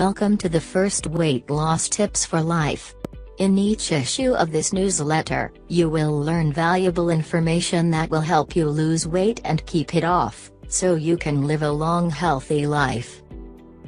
Welcome to the first Weight Loss Tips for Life. In each issue of this newsletter, you will learn valuable information that will help you lose weight and keep it off, so you can live a long healthy life.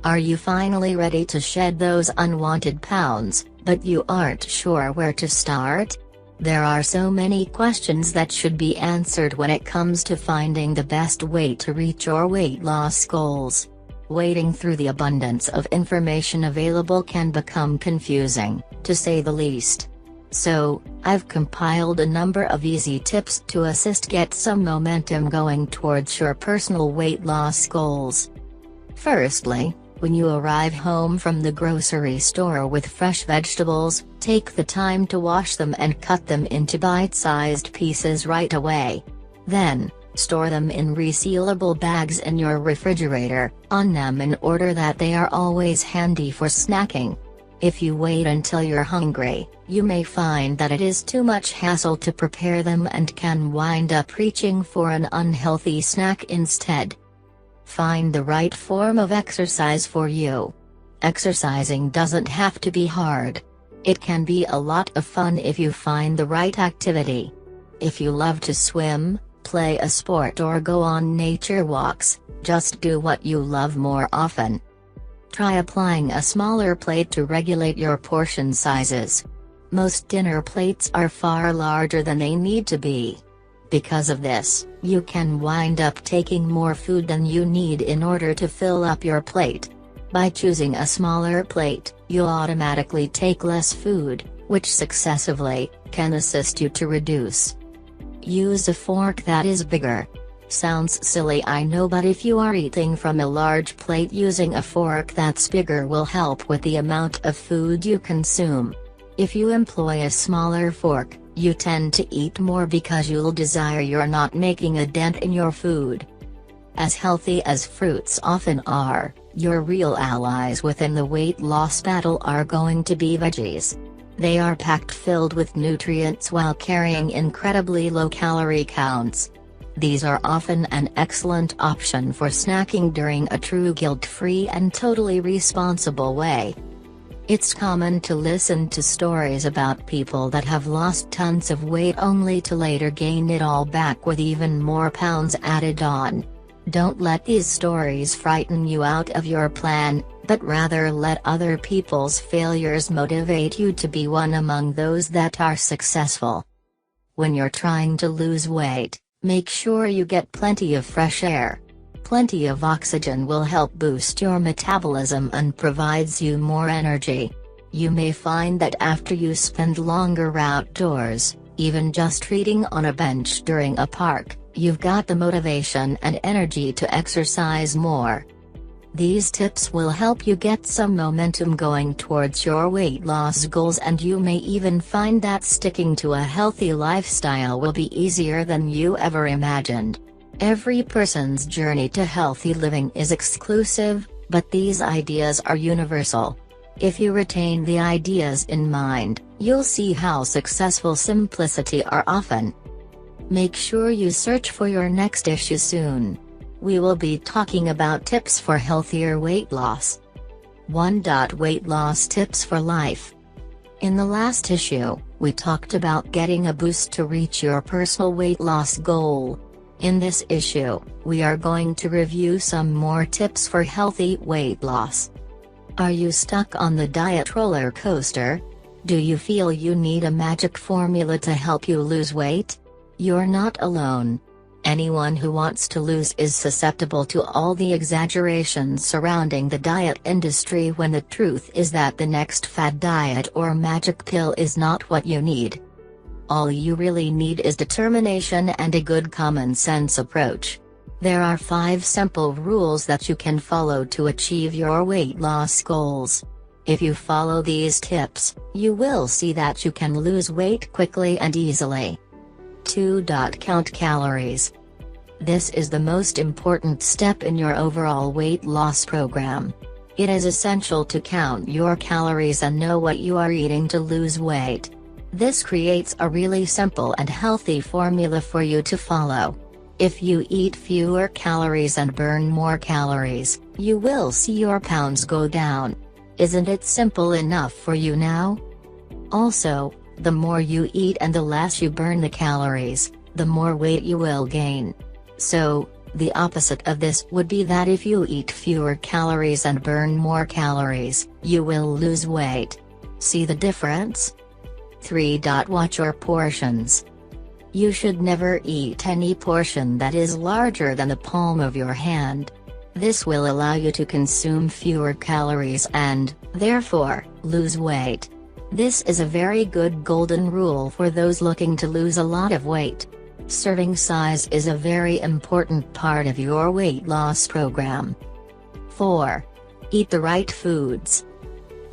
Are you finally ready to shed those unwanted pounds, but you aren't sure where to start? There are so many questions that should be answered when it comes to finding the best way to reach your weight loss goals. Wading through the abundance of information available can become confusing, to say the least. So, I've compiled a number of easy tips to assist get some momentum going towards your personal weight loss goals. Firstly, when you arrive home from the grocery store with fresh vegetables, take the time to wash them and cut them into bite-sized pieces right away. Then, store them in resealable bags in your refrigerator, on them in order that they are always handy for snacking. If you wait until you're hungry, you may find that it is too much hassle to prepare them and can wind up reaching for an unhealthy snack instead. Find the right form of exercise for you. Exercising doesn't have to be hard. It can be a lot of fun if you find the right activity. If you love to swim, play a sport or go on nature walks, just do what you love more often. Try applying a smaller plate to regulate your portion sizes. Most dinner plates are far larger than they need to be. Because of this, you can wind up taking more food than you need in order to fill up your plate. By choosing a smaller plate, you'll automatically take less food, which successively can assist you to reduce. Use a fork that is bigger. Sounds silly, I know, but if you are eating from a large plate, using a fork that's bigger will help with the amount of food you consume. If you employ a smaller fork, you tend to eat more because you'll desire you're not making a dent in your food. As healthy as fruits often are, your real allies within the weight loss battle are going to be veggies. They are packed filled with nutrients while carrying incredibly low calorie counts. These are often an excellent option for snacking during a true guilt-free and totally responsible way. It's common to listen to stories about people that have lost tons of weight only to later gain it all back with even more pounds added on. Don't let these stories frighten you out of your plan, but rather let other people's failures motivate you to be one among those that are successful. When you're trying to lose weight, make sure you get plenty of fresh air. Plenty of oxygen will help boost your metabolism and provides you more energy. You may find that after you spend longer outdoors, even just reading on a bench during a park, you've got the motivation and energy to exercise more. These tips will help you get some momentum going towards your weight loss goals, and you may even find that sticking to a healthy lifestyle will be easier than you ever imagined. Every person's journey to healthy living is exclusive, but these ideas are universal. If you retain the ideas in mind, you'll see how successful simplicity are often. Make sure you search for your next issue soon. We will be talking about tips for healthier weight loss. 1. Weight loss tips for life. In the last issue, we talked about getting a boost to reach your personal weight loss goal. In this issue, we are going to review some more tips for healthy weight loss. Are you stuck on the diet roller coaster? Do you feel you need a magic formula to help you lose weight? You're not alone. Anyone who wants to lose is susceptible to all the exaggerations surrounding the diet industry, when the truth is that the next fad diet or magic pill is not what you need. All you really need is determination and a good common sense approach. There are 5 simple rules that you can follow to achieve your weight loss goals. If you follow these tips, you will see that you can lose weight quickly and easily. 2. Count calories. This is the most important step in your overall weight loss program. It is essential to count your calories and know what you are eating to lose weight. This creates a really simple and healthy formula for you to follow. If you eat fewer calories and burn more calories, you will see your pounds go down. Isn't it simple enough for you now? Also, the more you eat and the less you burn the calories, the more weight you will gain. So, the opposite of this would be that if you eat fewer calories and burn more calories, you will lose weight. See the difference? 3. Watch your portions. You should never eat any portion that is larger than the palm of your hand. This will allow you to consume fewer calories and, therefore, lose weight. This is a very good golden rule for those looking to lose a lot of weight. Serving size is a very important part of your weight loss program. 4. Eat the right foods.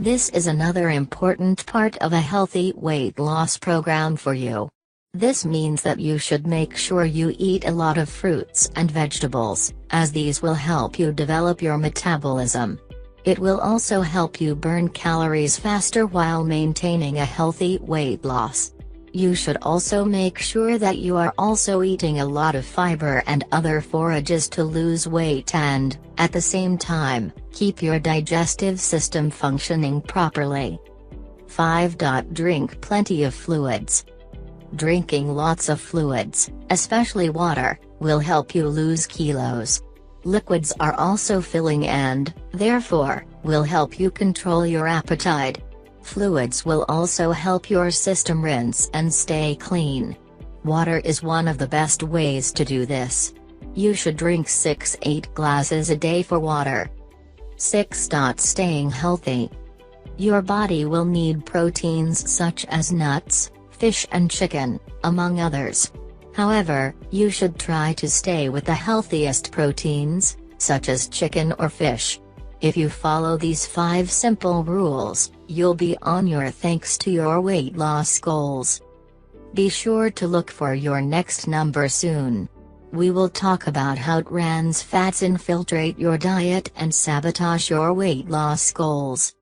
This is another important part of a healthy weight loss program for you. This means that you should make sure you eat a lot of fruits and vegetables, as these will help you develop your metabolism. It will also help you burn calories faster while maintaining a healthy weight loss. You should also make sure that you are also eating a lot of fiber and other forages to lose weight and, at the same time, keep your digestive system functioning properly. 5. Drink plenty of fluids. Drinking lots of fluids, especially water, will help you lose kilos. Liquids are also filling and, therefore, will help you control your appetite. Fluids will also help your system rinse and stay clean. Water is one of the best ways to do this. You should drink 6-8 glasses a day for water. 6. Staying healthy. Your body will need proteins such as nuts, fish and chicken, among others. However, you should try to stay with the healthiest proteins, such as chicken or fish. If you follow these 5 simple rules, you'll be on your thanks to your weight loss goals. Be sure to look for your next number soon. We will talk about how trans fats infiltrate your diet and sabotage your weight loss goals.